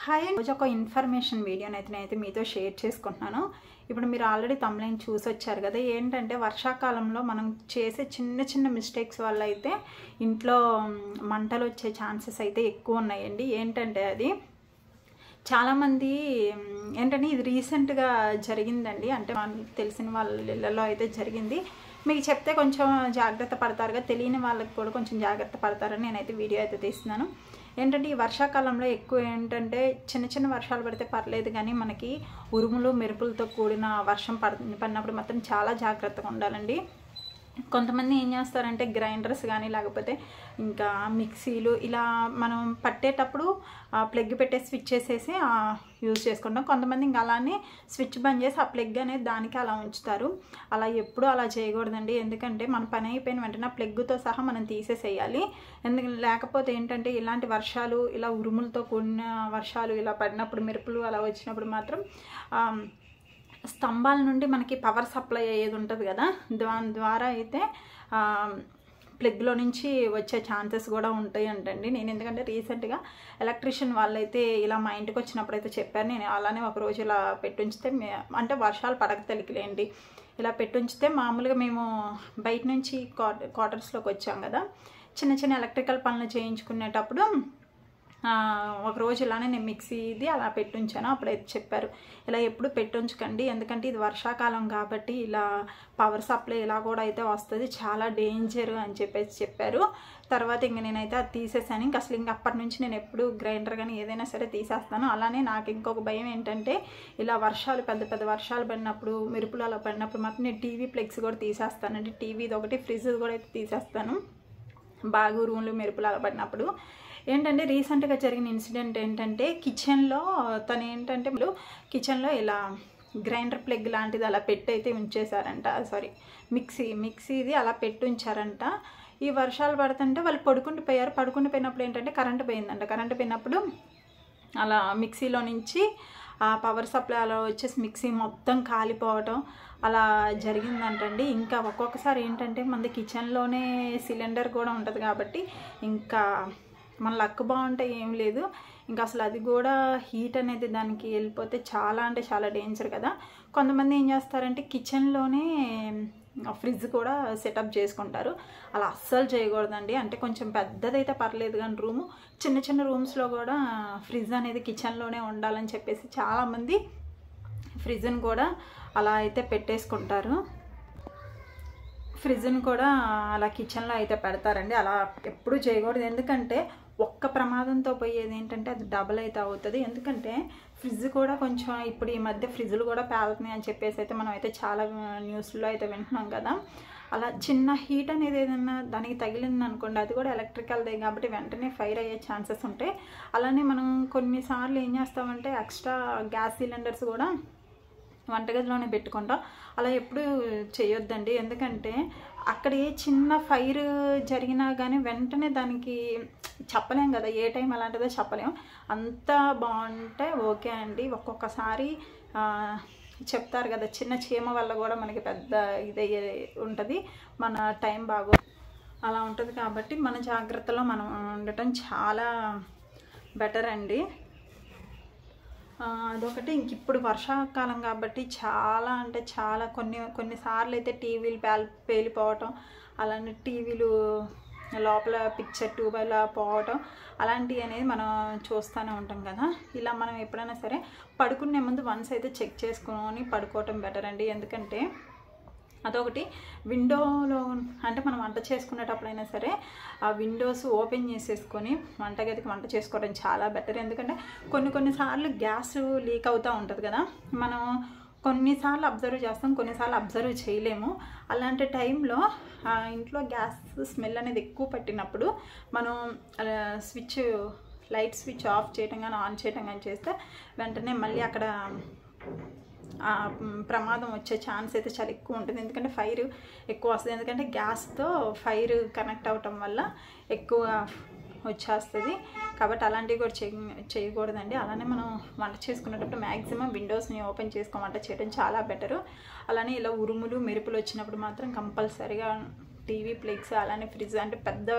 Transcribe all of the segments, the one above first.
Hi అండి, రోజు ఒక ఇన్ఫర్మేషన్ వీడియోని అయితే మీతో షేర్ చేసుకుంటున్నాను. ఇప్పుడు మీరు ఆల్రెడీ తమ్లైన్ చూసి వచ్చారు కదా. ఏంటంటే వర్షాకాలంలో మనం చేసే చిన్న చిన్న మిస్టేక్స్ వల్ల అయితే ఇంట్లో మంటలు వచ్చే ఛాన్సెస్ అయితే ఎక్కువ ఉన్నాయండి. ఏంటంటే అది చాలామంది ఏంటంటే ఇది రీసెంట్గా జరిగిందండి. అంటే మనకు తెలిసిన వాళ్ళ ఇళ్ళలో అయితే జరిగింది. మీకు చెప్తే కొంచెం జాగ్రత్త పడతారుగా, తెలియని వాళ్ళకి కూడా కొంచెం జాగ్రత్త పడతారని నేనైతే వీడియో అయితే తీస్తున్నాను. ఏంటంటే ఈ వర్షాకాలంలో ఎక్కువ ఏంటంటే చిన్న చిన్న వర్షాలు పడితే పర్లేదు, కానీ మనకి ఉరుములు మెరుపులతో కూడిన వర్షం పడినప్పుడు మాత్రం చాలా జాగ్రత్తగా ఉండాలండి. కొంతమంది ఏం చేస్తారంటే గ్రైండర్స్ కానీ లేకపోతే ఇంకా మిక్సీలు ఇలా మనం పట్టేటప్పుడు ప్లగ్ పెట్టే స్విచ్ చేసేసి యూజ్ చేసుకుంటాం. కొంతమంది ఇంకా అలానే స్విచ్ బంద్ చేసి ఆ ప్లగ్ అనేది దానికి అలా ఉంచుతారు. అలా ఎప్పుడూ అలా చేయకూడదండి. ఎందుకంటే మన పని అయిపోయిన వెంటనే ప్లగ్తో సహా మనం తీసేసేయాలి. లేకపోతే ఏంటంటే ఇలాంటి వర్షాలు ఇలా ఉరుములతో కూడిన వర్షాలు ఇలా పడినప్పుడు మెరుపులు అలా వచ్చినప్పుడు మాత్రం స్తంభాల నుండి మనకి పవర్ సప్లై అయ్యేది ఉంటుంది కదా, దాని ద్వారా అయితే ప్లగ్లో నుంచి వచ్చే ఛాన్సెస్ కూడా ఉంటాయి అంటండి. నేను ఎందుకంటే రీసెంట్గా ఎలక్ట్రీషియన్ వాళ్ళైతే ఇలా మా ఇంటికి వచ్చినప్పుడు అయితే చెప్పారు. నేను అలానే ఒకరోజు ఇలా పెట్టుంచితే అంటే వర్షాలు పడక తెలియలేండి, ఇలా పెట్టుంచితే మామూలుగా మేము బయట నుంచి క్వార్టర్స్లోకి వచ్చాం కదా, చిన్న చిన్న ఎలక్ట్రికల్ పనులు చేయించుకునేటప్పుడు ఒకరోజు ఇలానే నేను మిక్సీది అలా పెట్టుంచాను. అప్పుడైతే చెప్పారు ఇలా ఎప్పుడు పెట్టుంచకండి, ఎందుకంటే ఇది వర్షాకాలం కాబట్టి ఇలా పవర్ సప్లై ఇలా కూడా అయితే వస్తుంది, చాలా డేంజర్ అని చెప్పారు. తర్వాత ఇంక నేనైతే అది తీసేసాను. ఇంక అసలు ఇంక అప్పటి నుంచి నేను ఎప్పుడు గ్రైండర్ కానీ ఏదైనా సరే తీసేస్తాను. అలానే నాకు ఇంకొక భయం ఏంటంటే ఇలా వర్షాలు పెద్ద పెద్ద వర్షాలు పడినప్పుడు మెరుపులు అలా పడినప్పుడు మాత్రం నేను టీవీ ప్లగ్స్ కూడా తీసేస్తానండి. టీవీది ఒకటి ఫ్రిడ్జ్ కూడా అయితే తీసేస్తాను బాగా రూమ్లు మెరుపులు అలా పడినప్పుడు. ఏంటంటే రీసెంట్గా జరిగిన ఇన్సిడెంట్ ఏంటంటే కిచెన్లో తను ఏంటంటే కిచెన్లో ఇలా గ్రైండర్ ప్లగ్ లాంటిది అలా పెట్టి అయితే ఉంచేశారంట. మిక్సీది అలా పెట్టి ఉంచారంట. ఈ వర్షాలు పడుతుంటే వాళ్ళు పడుకుండిపోయినప్పుడు ఏంటంటే కరెంటు పోయిందంట. కరెంటు పోయినప్పుడు అలా మిక్సీలో నుంచి ఆ పవర్ సప్లై అలా వచ్చేసి మిక్సీ మొత్తం కాలిపోవటం అలా జరిగిందంటండి. ఇంకా ఒక్కొక్కసారి ఏంటంటే మనది కిచెన్లోనే సిలిండర్ కూడా ఉంటుంది కాబట్టి ఇంకా మన లక్ బాగుంటే ఏం లేదు, ఇంకా అసలు అది కూడా హీట్ అనేది దానికి వెళ్ళిపోతే చాలా అంటే చాలా డేంజర్ కదా. కొంతమంది ఏం చేస్తారంటే కిచెన్లోనే ఫ్రిడ్జ్ కూడా సెటప్ చేసుకుంటారు. అలా అస్సలు చేయకూడదండి. అంటే కొంచెం పెద్దదైతే పర్లేదు, కానీ చిన్న చిన్న రూమ్స్లో కూడా ఫ్రిడ్జ్ అనేది కిచెన్లోనే ఉండాలని చెప్పేసి చాలామంది ఫ్రిడ్జ్ని కూడా అలా అయితే పెట్టేసుకుంటారు. ఫ్రిడ్జ్ని కూడా అలా కిచెన్లో అయితే పెడతారండి. అలా ఎప్పుడూ చేయకూడదు, ఎందుకంటే ఒక్క ప్రమాదంతో పోయేది ఏంటంటే అది డబుల్ అయితే అవుతుంది. ఎందుకంటే ఫ్రిడ్జ్ కూడా కొంచెం ఇప్పుడు ఈ మధ్య ఫ్రిడ్జ్లు కూడా పేలుతున్నాయి అని చెప్పేసి అయితే మనం అయితే చాలా న్యూస్లో అయితే వింటున్నాం కదా. అలా చిన్న హీట్ అనేది ఏదైనా దానికి తగిలింది అనుకోండి, అది కూడా ఎలక్ట్రికల్దే కాబట్టి వెంటనే ఫైర్ అయ్యే ఛాన్సెస్ ఉంటాయి. అలానే మనం కొన్నిసార్లు ఏం చేస్తామంటే ఎక్స్ట్రా గ్యాస్ సిలిండర్స్ కూడా వంటగదిలోనే పెట్టుకుంటాం. అలా ఎప్పుడు చేయొద్దండి, ఎందుకంటే అక్కడ ఏ చిన్న ఫైర్ జరిగినా కానీ వెంటనే దానికి చెప్పలేం కదా, ఏ టైం అలాంటిదో చెప్పలేం. అంత బాగుంటే ఓకే అండి. ఒక్కొక్కసారి చెప్తారు కదా చిన్న చీమ వల్ల కూడా మనకి పెద్ద ఇదయ్యే ఉంటుంది, మన టైం అలా ఉంటుంది. కాబట్టి మన జాగ్రత్తలో మనం ఉండటం చాలా బెటర్ అండి. అదొకటి. ఇంక ఇప్పుడు వర్షాకాలం కాబట్టి చాలా అంటే చాలా కొన్నిసార్లు అయితే టీవీలు పేలిపోవటం, అలానే టీవీలు లోపల పిక్చర్ ట్యూబ్ అలా పోవటం అలాంటివి అనేది మనం చూస్తూనే ఉంటాం కదా. ఇలా మనం ఎప్పుడైనా సరే పడుకునే ముందు వన్స్ అయితే చెక్ చేసుకొని పడుకోవటం బెటర్ అండి. ఎందుకంటే అదొకటి. విండోలో అంటే మనం వంట చేసుకునేటప్పుడైనా సరే ఆ విండోస్ ఓపెన్ చేసేసుకొని వంటగదికి వంట చేసుకోవడం చాలా బెటర్. ఎందుకంటే కొన్నిసార్లు గ్యాస్ లీక్ అవుతూ ఉంటుంది కదా, మనం కొన్నిసార్లు అబ్జర్వ్ చేస్తాం, కొన్నిసార్లు అబ్జర్వ్ చేయలేము. అలాంటి టైంలో ఇంట్లో గ్యాస్ స్మెల్ అనేది ఎక్కువ పట్టినప్పుడు మనం లైట్ స్విచ్ ఆఫ్ చేయటం కానీ ఆన్ చేయటం కానీ చేస్తే వెంటనే మళ్ళీ అక్కడ ప్రమాదం వచ్చే ఛాన్స్ అయితే చాలా ఎక్కువ ఉంటుంది. ఎందుకంటే ఫైర్ ఎక్కువ వస్తుంది, ఎందుకంటే గ్యాస్తో ఫైర్ కనెక్ట్ అవ్వటం వల్ల ఎక్కువ వచ్చేస్తుంది. కాబట్టి అలాంటివి కూడా చేయకూడదండి. అలానే మనం వంట చేసుకునేటప్పుడు మ్యాక్సిమం విండోస్ని ఓపెన్ చేసుకొని వంట చేయడం చాలా బెటరు. అలానే ఇలా ఉరుములు మెరుపులు వచ్చినప్పుడు మాత్రం కంపల్సరీగా టీవీ ప్లగ్స్ అలానే ఫ్రిడ్జ్ అంటే పెద్ద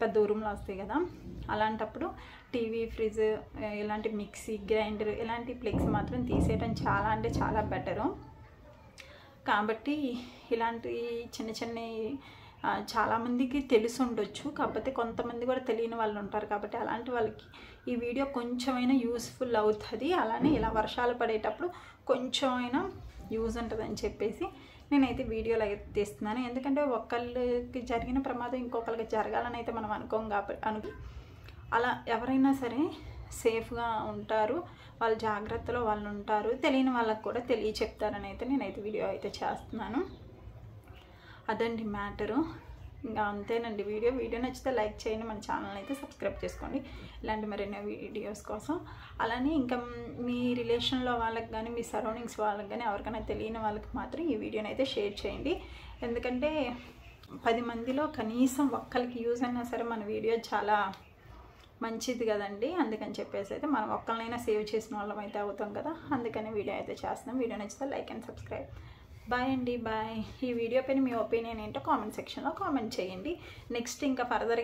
పెద్ద రూమ్లో వస్తాయి కదా, అలాంటప్పుడు టీవీ ఫ్రిడ్జ్ ఇలాంటి మిక్సీ గ్రైండర్ ఇలాంటి ప్లగ్స్ మాత్రం తీసేయడం చాలా అంటే చాలా బెటరు. కాబట్టి ఇలాంటి చిన్న చిన్న చాలామందికి తెలిసి ఉండొచ్చు, కాకపోతే కొంతమంది కూడా తెలియని వాళ్ళు ఉంటారు. కాబట్టి అలాంటి వాళ్ళకి ఈ వీడియో కొంచెమైనా యూస్ఫుల్ అవుతుంది. అలానే ఇలా వర్షాలు పడేటప్పుడు కొంచెం అయినా యూజ్ ఉంటుందని చెప్పేసి నేనైతే వీడియోలు అయితే తీస్తున్నాను. ఎందుకంటే ఒకళ్ళకి జరిగిన ప్రమాదం ఇంకొకరికి జరగాలని అయితే మనం అనుకోం కాబట్టి అలా ఎవరైనా సరే సేఫ్గా ఉంటారు, వాళ్ళ జాగ్రత్తలో వాళ్ళు ఉంటారు, తెలియని వాళ్ళకి కూడా చెప్తారని అయితే నేనైతే వీడియో అయితే చేస్తున్నాను. అదండి మ్యాటరు. ఇంకా అంతేనండి వీడియో నచ్చితే లైక్ చేయండి, మన ఛానల్ అయితే సబ్స్క్రైబ్ చేసుకోండి ఇలాంటి మరిన్ని వీడియోస్ కోసం. అలానే ఇంకా మీ రిలేషన్లో వాళ్ళకి కానీ మీ సరౌండింగ్స్ వాళ్ళకి కానీ ఎవరికైనా తెలియని వాళ్ళకి మాత్రం ఈ వీడియోని అయితే షేర్ చేయండి. ఎందుకంటే 10 మందిలో కనీసం ఒక్కరికి యూజ్ అయినా సరే మన వీడియో చాలా మంచిది కదండి. అందుకని చెప్పేసి అయితే మనం ఒక్కరినైనా సేవ్ చేసిన వాళ్ళం అయితే అవుతాం కదా, అందుకని వీడియో అయితే చేస్తున్నాం. వీడియో నచ్చితే లైక్ అండ్ సబ్స్క్రైబ్. బాయ్ అండి, బాయ్. ఈ వీడియో పైన మీ ఒపీనియన్ ఏంటో కామెంట్ సెక్షన్లో కామెంట్ చేయండి. నెక్స్ట్ ఇంకా ఫర్దర్గా